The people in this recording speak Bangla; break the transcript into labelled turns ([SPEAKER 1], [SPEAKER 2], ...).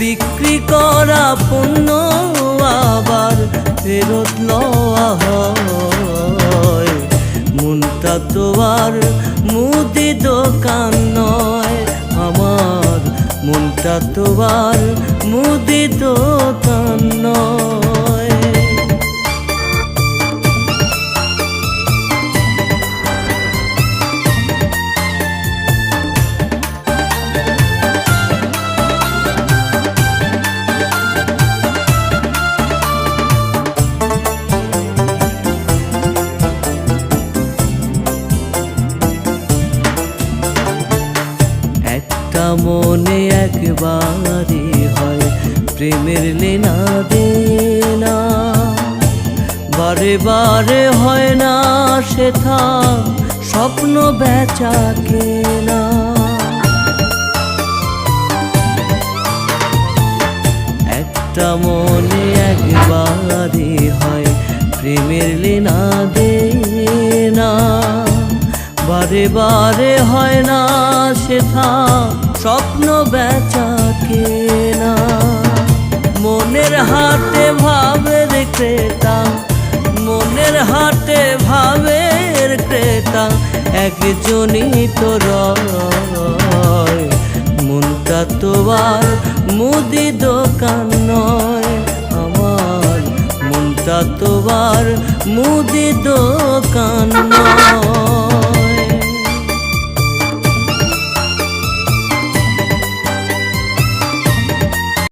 [SPEAKER 1] বিক্রি করা পণ্য আবার ফেরত লওয়া হয়। মনটা তো আর মুদি দোকান নয় আমার, মনটা তো আর মুদি দোকান নয়। মনে একবারই হয় প্রেমের লেনা দেনা, বারে বারে হয় না সেথা স্বপ্ন বেচা কেনা। একটা মনে একবারই হয় প্রেমের লেনা দেনা, বারে বারে হয় না সেথা স্বপ্ন বেচা কেনা। মনের হাটে ভাবের ক্রেতা, মনের হাটে ভাবের ক্রেতা একজনই তো রয়। মনটা তো আর মুদি দোকান নয় আমার, মনটা তো আর মুদি দোকান নয়।